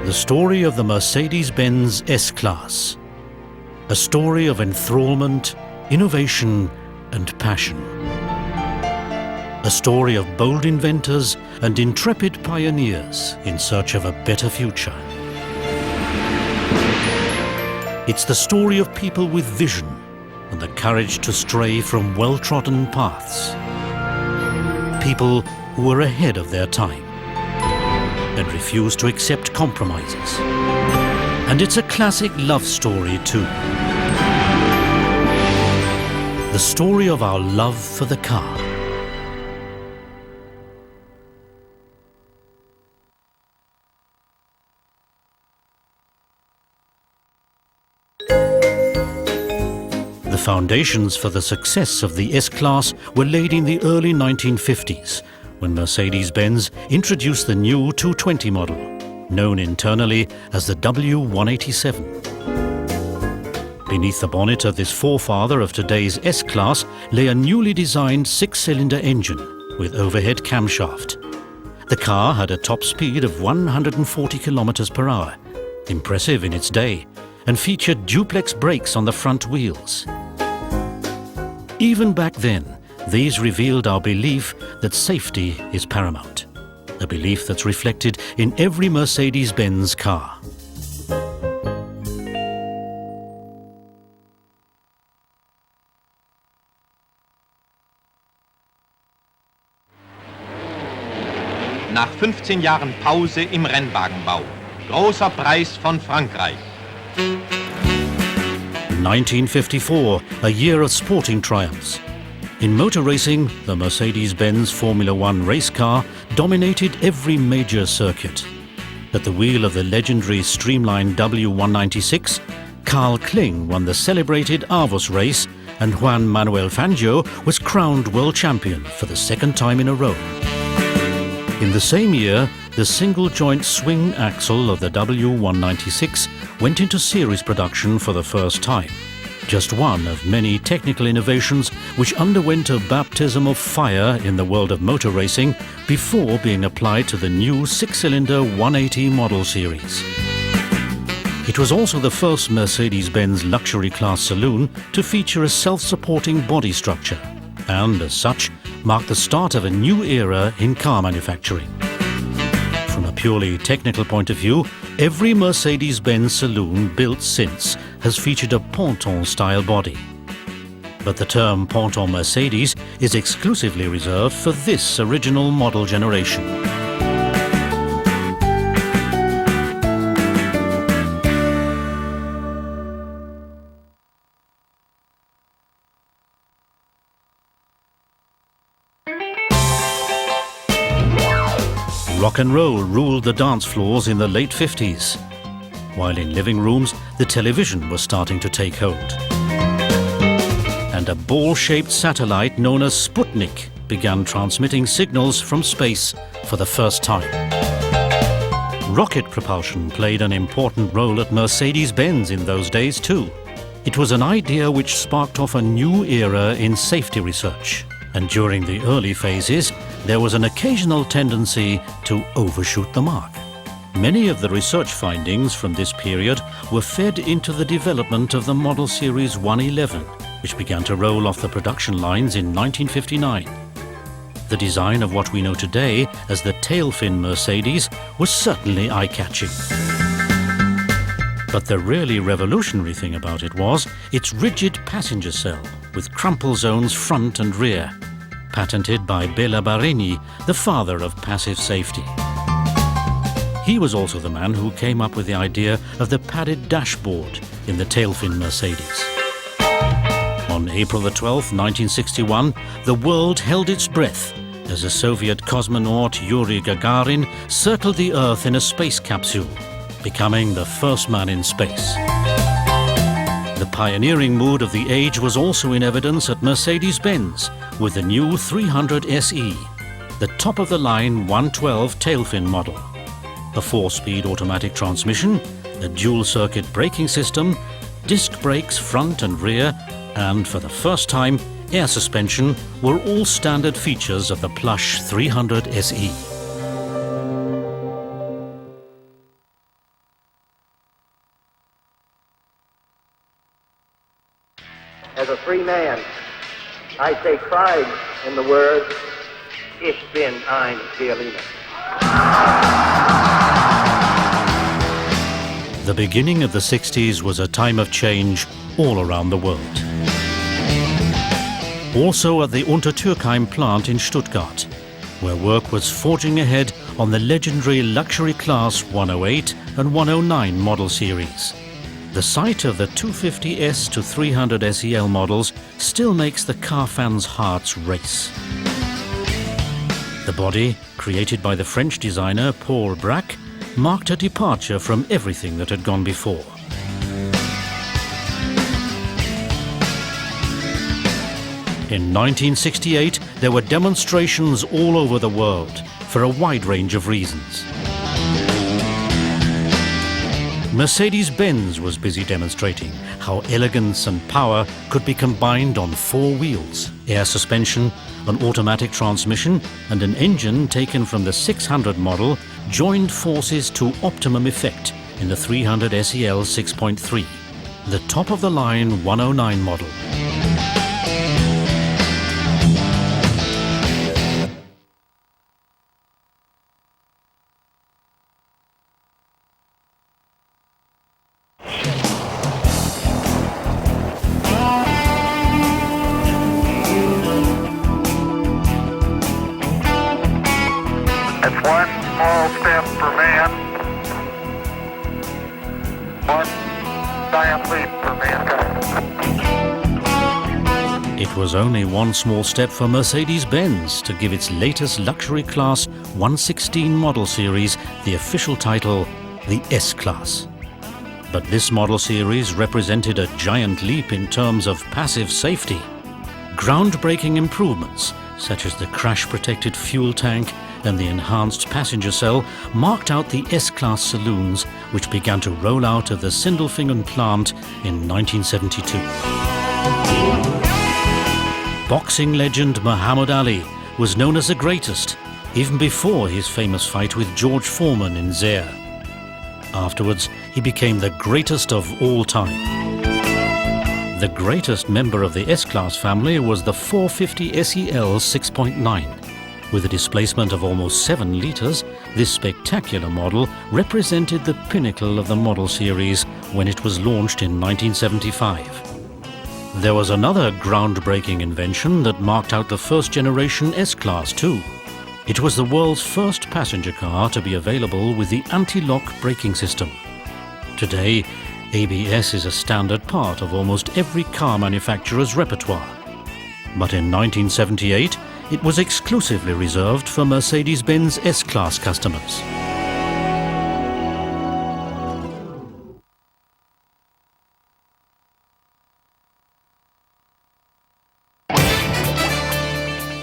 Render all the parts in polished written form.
The story of the Mercedes-Benz S-Class. A story of enthrallment, innovation and passion. A story of bold inventors and intrepid pioneers in search of a better future. It's the story of people with vision and the courage to stray from well-trodden paths. People who were ahead of their time and refused to accept compromises. And it's a classic love story too. The story of our love for the car. The foundations for the success of the S-Class were laid in the early 1950s, when Mercedes-Benz introduced the new 220 model, known internally as the W187. Beneath the bonnet of this forefather of today's S-Class lay a newly designed six-cylinder engine with overhead camshaft. The car had a top speed of 140 kilometers per hour, impressive in its day, and featured duplex brakes on the front wheels. Even back then, these revealed our belief that safety is paramount, a belief that's reflected in every Mercedes-Benz car. Nach 15 Jahren Pause im Rennwagenbau. Großer Preis von Frankreich. 1954, a year of sporting triumphs. In motor racing, the Mercedes-Benz Formula One race car dominated every major circuit. At the wheel of the legendary streamlined W196, Carl Kling won the celebrated Avus race, and Juan Manuel Fangio was crowned world champion for the second time in a row. In the same year, the single-joint swing axle of the W196 went into series production for the first time. Just one of many technical innovations which underwent a baptism of fire in the world of motor racing before being applied to the new six-cylinder 180 model series. It was also the first Mercedes-Benz luxury class saloon to feature a self-supporting body structure, and as such, marked the start of a new era in car manufacturing. From a purely technical point of view, every Mercedes-Benz saloon built since has featured a ponton-style body. But the term ponton Mercedes is exclusively reserved for this original model generation. Rock and roll ruled the dance floors in the late 50s, while in living rooms the television was starting to take hold. And a ball-shaped satellite known as Sputnik began transmitting signals from space for the first time. Rocket propulsion played an important role at Mercedes-Benz in those days too. It was an idea which sparked off a new era in safety research, and during the early phases there was an occasional tendency to overshoot the mark. Many of the research findings from this period were fed into the development of the Model Series 111, which began to roll off the production lines in 1959. The design of what we know today as the tail-fin Mercedes was certainly eye-catching. But the really revolutionary thing about it was its rigid passenger cell with crumple zones front and rear, patented by Bela Barini, the father of passive safety. He was also the man who came up with the idea of the padded dashboard in the tail-fin Mercedes. On April the 12th, 1961, the world held its breath as the Soviet cosmonaut Yuri Gagarin circled the Earth in a space capsule, becoming the first man in space. The pioneering mood of the age was also in evidence at Mercedes-Benz with the new 300 SE, the top-of-the-line 112 tail-fin model. A 4-speed automatic transmission, a dual-circuit braking system, disc brakes front and rear, and for the first time, air suspension were all standard features of the plush 300 SE. I take pride in the word, Ich bin ein Berliner. The beginning of the 60s was a time of change all around the world. Also at the Untertürkheim plant in Stuttgart, where work was forging ahead on the legendary luxury class 108 and 109 model series. The sight of the 250S to 300 SEL models still makes the car fans' hearts race. The body, created by the French designer Paul Braque, marked a departure from everything that had gone before. In 1968, there were demonstrations all over the world for a wide range of reasons. Mercedes-Benz was busy demonstrating how elegance and power could be combined on 4 wheels, air suspension, an automatic transmission, and an engine taken from the 600 model joined forces to optimum effect in the 300 SEL 6.3, the top-of-the-line 109 model. It's one small step for man, one giant leap for mankind. It was only one small step for Mercedes-Benz to give its latest luxury class 116 model series the official title, the S-Class. But this model series represented a giant leap in terms of passive safety. Groundbreaking improvements, such as the crash-protected fuel tank and the enhanced passenger cell, marked out the S-Class saloons, which began to roll out of the Sindelfingen plant in 1972. Boxing legend Muhammad Ali was known as the greatest, even before his famous fight with George Foreman in Zaire. Afterwards, he became the greatest of all time. The greatest member of the S-Class family was the 450 SEL 6.9. With a displacement of almost 7 litres, this spectacular model represented the pinnacle of the model series when it was launched in 1975. There was another groundbreaking invention that marked out the first generation S-Class too. It was the world's first passenger car to be available with the anti-lock braking system. Today, ABS is a standard part of almost every car manufacturer's repertoire. But in 1978, it was exclusively reserved for Mercedes-Benz S-Class customers.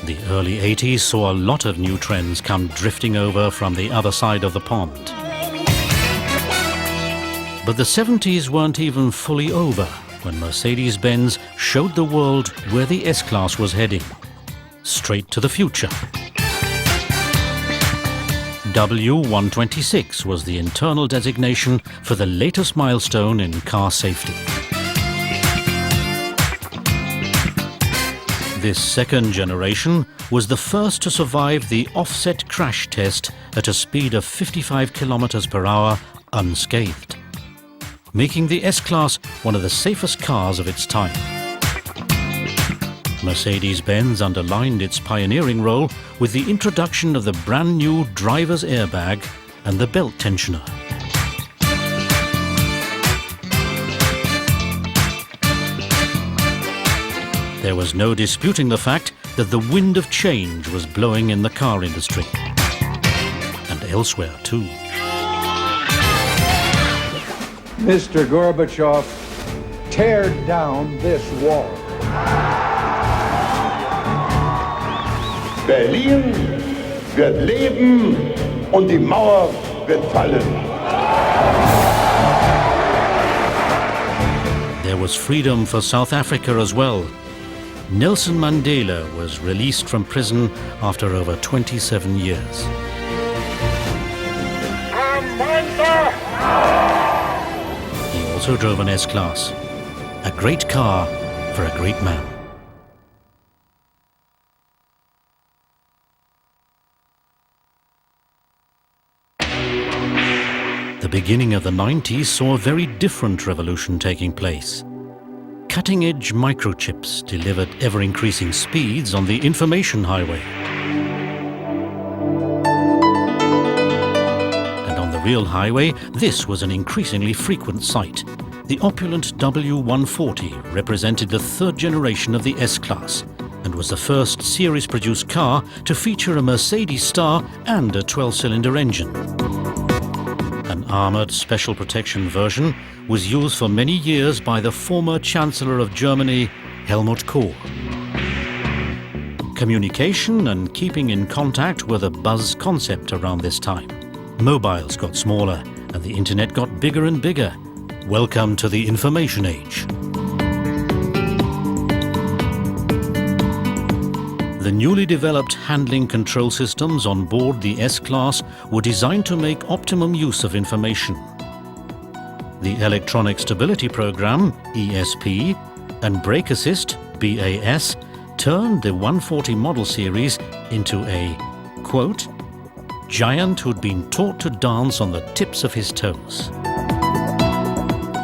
The early 80s saw a lot of new trends come drifting over from the other side of the pond. But the 70s weren't even fully over when Mercedes-Benz showed the world where the S-Class was heading. Straight to the future. W126 was the internal designation for the latest milestone in car safety. This second generation was the first to survive the offset crash test at a speed of 55 kilometers per hour unscathed, making the S-Class one of the safest cars of its time. Mercedes-Benz underlined its pioneering role with the introduction of the brand new driver's airbag and the belt tensioner. There was no disputing the fact that the wind of change was blowing in the car industry, and elsewhere too. Mr. Gorbachev, tear down this wall. Berlin wird leben und die Mauer wird fallen. There was freedom for South Africa as well. Nelson Mandela was released from prison after over 27 years. He also drove an S-Class, a great car for a great man. The beginning of the 90s saw a very different revolution taking place. Cutting-edge microchips delivered ever-increasing speeds on the information highway. And on the real highway, this was an increasingly frequent sight. The opulent W140 represented the third generation of the S-Class and was the first series-produced car to feature a Mercedes star and a 12-cylinder engine. An armoured special protection version was used for many years by the former Chancellor of Germany, Helmut Kohl. Communication and keeping in contact were the buzz concept around this time. Mobiles got smaller and the internet got bigger and bigger. Welcome to the information age. The newly developed handling control systems on board the S-Class were designed to make optimum use of information. The Electronic Stability Program, ESP, and Brake Assist, BAS, turned the 140 model series into a, quote, giant who'd been taught to dance on the tips of his toes.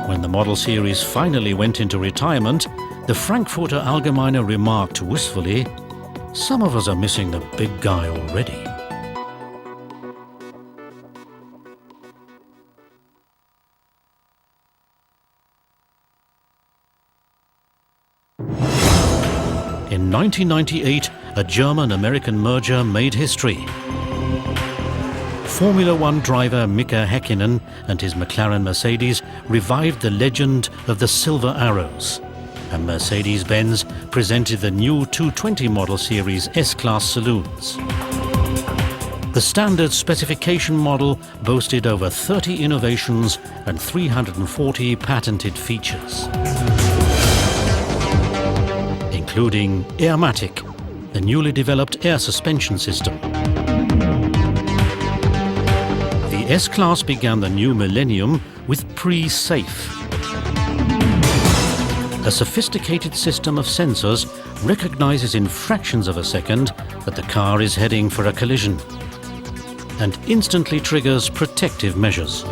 When the model series finally went into retirement, the Frankfurter Allgemeine remarked wistfully, "Some of us are missing the big guy already." In 1998, a German-American merger made history. Formula One driver Mika Häkkinen and his McLaren Mercedes revived the legend of the Silver Arrows, and Mercedes-Benz presented the new 220 model series S-Class saloons. The standard specification model boasted over 30 innovations and 340 patented features, including Airmatic, the newly developed air suspension system. The S-Class began the new millennium with Pre-Safe, a sophisticated system of sensors recognizes in fractions of a second that the car is heading for a collision and instantly triggers protective measures.